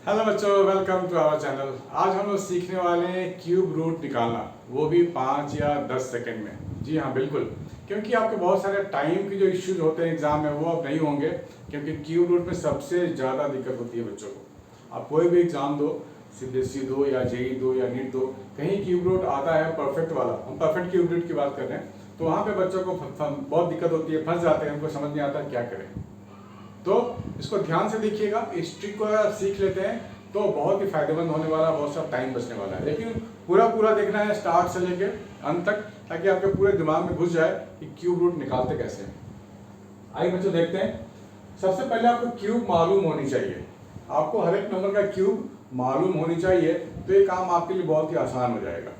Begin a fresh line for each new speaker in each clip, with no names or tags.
Hello बच्चों, welcome to our channel. आज हम लोग सीखने वाले हैं क्यूब रूट निकालना, वो भी 5 या 10 सेकंड में। जी हाँ, बिल्कुल। क्योंकि आपके बहुत सारे टाइम के जो इश्यूज होते हैं एग्जाम में, वो अब नहीं होंगे। क्योंकि क्यूब रूट में सबसे ज़्यादा दिक्कत होती है बच्चों को। आप कोई भी एग्जाम दो, सीबीएसई दो या जेई दो या नीट दो, कहीं क्यूब रूट आता है परफेक्ट वाला। हम परफेक्ट क्यूब रूट की बात कर रहे हैं, तो वहाँ पे बच्चों को बहुत दिक्कत होती है, फंस जाते हैं, उनको समझ नहीं आता क्या करें। तो इसको ध्यान से देखिएगा। इस ट्रिक को अगर आप सीख लेते हैं तो बहुत ही फायदेमंद होने वाला, बहुत सा टाइम बचने वाला है। लेकिन पूरा पूरा देखना है स्टार्ट से लेके अंत तक, ताकि आपके पूरे दिमाग में घुस जाए कि क्यूब रूट निकालते कैसे हैं। आइए बच्चों देखते हैं। सबसे पहले आपको क्यूब मालूम होनी चाहिए। आपको हर एक नंबर का क्यूब मालूम होनी चाहिए, तो ये काम आपके लिए बहुत ही आसान हो जाएगा।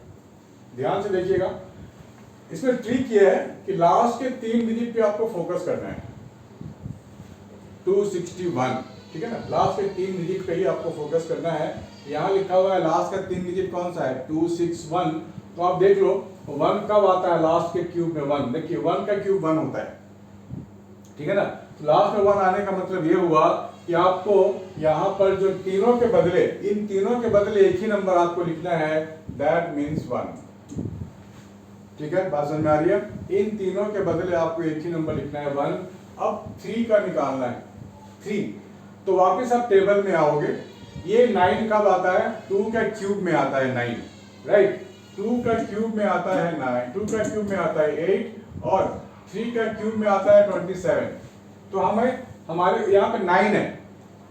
ध्यान से देखिएगा। इसमें ट्रिक ये है कि लास्ट के 3 डिजिट पे आपको फोकस करना है। 261, ठीक है ना। लास्ट के 3 डिजिट पे ही आपको फोकस करना है। यहाँ लिखा हुआ है लास्ट का 3 डिजिट कौन सा है, 261। तो आप देख लो 1 कब आता है लास्ट के क्यूब में। 1 देखिए, 1 का क्यूब 1 होता है, ठीक है ना। तो लास्ट में 1 आने का मतलब ये हुआ कि आपको यहाँ पर जो तीनों के बदले, इन तीनों के बदले एक ही नंबर आपको लिखना है, दैट मीन्स 1। ठीक है, बात समझ में आ रही है। इन तीनों के बदले आपको एक ही नंबर लिखना है, 1। अब 3 का निकालना है, 3। तो वापस आप टेबल में आओगे। ये 9 कब आता है, 2 का क्यूब में आता है 9, राइट। 2 का क्यूब में आता है 9, 2 का क्यूब में आता है 8, और 3 का क्यूब में आता है 27। तो हमें, हमारे यहाँ पे 9 है,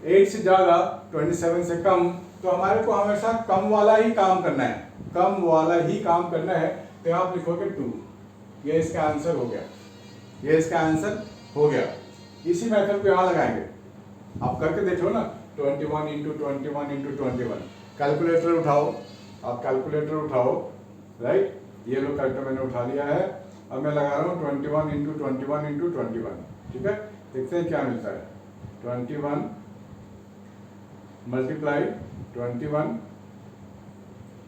8 से ज्यादा, 27 से कम। तो हमारे को हमेशा कम वाला ही काम करना है, कम वाला ही काम करना है। तो आप लिखोगे 2। ये इसका आंसर हो गया, ये इसका आंसर हो गया। इसी मेथड को यहाँ लगाएंगे। आप करके देख लो ना, 21 इंटू 21 इंटू 21। कैलकुलेटर उठाओ, आप कैलकुलेटर उठाओ, राइट। ये लो, कैलकुलेटर मैंने उठा लिया है। अब मैं लगा रहा हूँ 21 इंटू 21 इंटू 21, ठीक है। देखते हैं क्या मिलता है। 21 मल्टीप्लाई 21,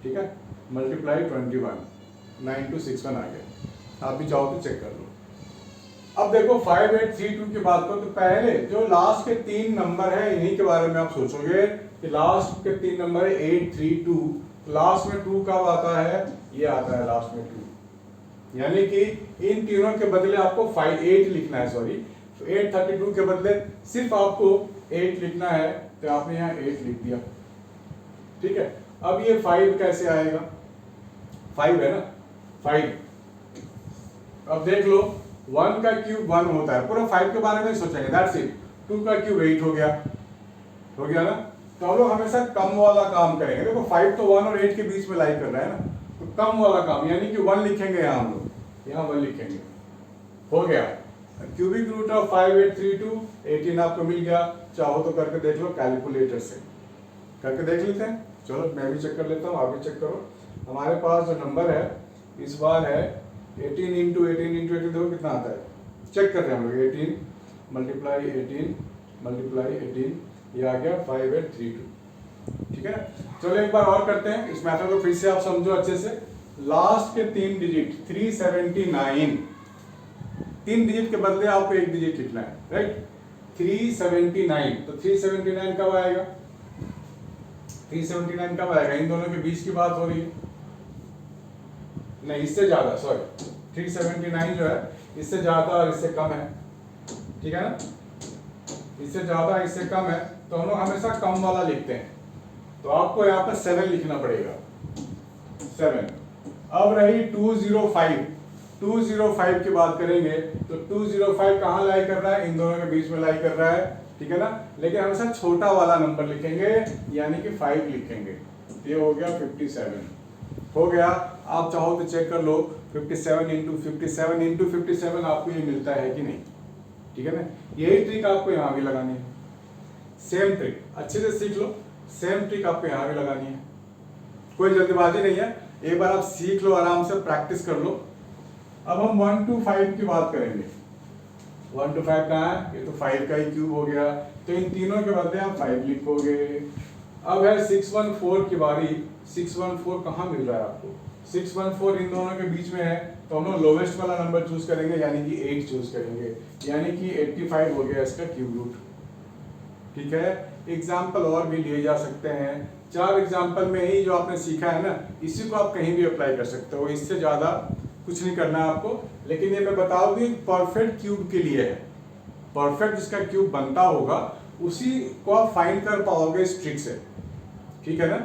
ठीक है, मल्टीप्लाई 21, 9261 आ गया। आप भी चाहो तो चेक कर लो। अब देखो 5832 की बात करो, तो पहले जो लास्ट के 3 नंबर है, इन्हीं के बारे में आप सोचोगे कि लास्ट के 3 नंबर है 832। लास्ट में 2 कब आता है, ये आता है लास्ट में 2। यानी कि इन तीनों के बदले आपको 8 लिखना है, सॉरी। 832 के बदले सिर्फ आपको 8 लिखना है, तो आपने यहाँ 8 लिख दिया, ठीक है। अब ये 5 कैसे आएगा, 5 है ना, 5। अब देख लो 1 का क्यूब 1 होता है, पूरा 5 के बारे में सोचेंगे, दैट्स इट। 2 का क्यूब 8 हो गया, हो गया ना। तो हम लोग हमेशा कम वाला काम करेंगे। देखो 5 तो 1 और 8 के बीच में लाई कर रहा है ना, तो कम वाला काम, यानी कि 1 लिखेंगे यहाँ हम लोग, यहाँ 1 लिखेंगे, हो गया। क्यूबिक रूट ऑफ 5832, 18 आपको मिल गया। चाहो तो करके देख लो कैलकुलेटर से, करके देख लेते हैं। चलो मैं भी चेक कर लेता हूँ, आप भी चेक करो। हमारे पास जो नंबर है इस बार है 18 इंटू 18 इंटू 18, देखो कितना आता है, चेक करते हैं हम लोग। 18 मल्टीप्लाई 18 मल्टीप्लाई 18, ये आ गया 5832, ठीक है ना। चलो एक बार और करते हैं इस मैथड को, फिर से आप समझो अच्छे से। लास्ट के 3 डिजिट 379, 3 डिजिट के बदले आपको 1 डिजिट लिखना है, राइट। 379, तो 379 कब आएगा, 379 कब आएगा, इन दोनों के बीच की बात हो रही है, नहीं इससे ज्यादा, सॉरी। 379 जो है इससे ज्यादा और इससे कम है, ठीक है ना। इससे ज्यादा इससे कम है, तो हम लोग हमेशा कम वाला लिखते हैं। तो आपको यहाँ पर 7 लिखना पड़ेगा, 7। अब रही 205, 205 की बात करेंगे, तो 205 कहाँ लाई कर रहा है, इन दोनों के बीच में लाई कर रहा है, ठीक है ना। लेकिन हमेशा छोटा वाला नंबर लिखेंगे, यानी कि 5 लिखेंगे। ये हो गया 57, हो गया। आप चाहो तो चेक कर लो, 57 इंटू 57 इंटू 57 आपको ये मिलता है कि नहीं, ठीक है ना। यही ट्रिक आपको यहाँ भी लगानी है, सेम ट्रिक, अच्छे से सीख लो। सेम ट्रिक आपको यहाँ भी लगानी है, कोई जल्दबाजी नहीं है। एक बार आप सीख लो, आराम से प्रैक्टिस कर लो। अब हम 1 to 5 की बात करेंगे। 1 to 5 कहाँ है, ये तो 5 का ही क्यूब हो गया, तो इन तीनों के बदले आप 5 लिखोगे। अब है 614 की बारी। 614 कहाँ मिल रहा है आपको, 614 इन दोनों के बीच में है, तो हम लोग लोवेस्ट वाला नंबर चूज करेंगे, यानी कि 8 चूज करेंगे, यानी कि 85 हो गया इसका क्यूब रूट। ठीक है। एग्जाम्पल और भी लिए जा सकते हैं, 4 एग्जाम्पल में ही जो आपने सीखा है ना, इसी को आप कहीं भी अप्लाई कर सकते हो, इससे ज़्यादा कुछ नहीं करना है आपको। लेकिन ये मैं बताऊँ कि परफेक्ट क्यूब के लिए है, परफेक्ट जिसका क्यूब बनता होगा उसी को आप फाइंड कर पाओगे इस ट्रिक से, ठीक है ना।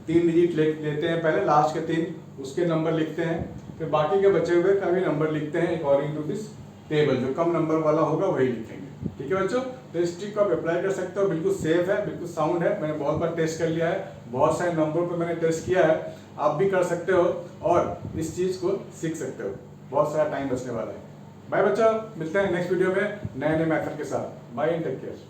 3 डिजिट लेते हैं पहले, लास्ट के 3 उसके नंबर लिखते हैं, फिर बाकी के बचे हुए का भी नंबर लिखते हैं अकॉर्डिंग टू दिस टेबल, जो कम नंबर वाला होगा वही लिखेंगे, ठीक है बच्चों। तो इस ट्रिक को आप अप्लाई कर सकते हो, बिल्कुल सेफ है, बिल्कुल साउंड है, मैंने बहुत बार टेस्ट कर लिया है, बहुत सारे नंबरों पर मैंने टेस्ट किया है, आप भी कर सकते हो और इस चीज़ को सीख सकते हो, बहुत सारा टाइम बचने वाला है। बाय बच्चा, मिलते हैं नेक्स्ट वीडियो में नए नए मेथड के साथ। Bye and take care.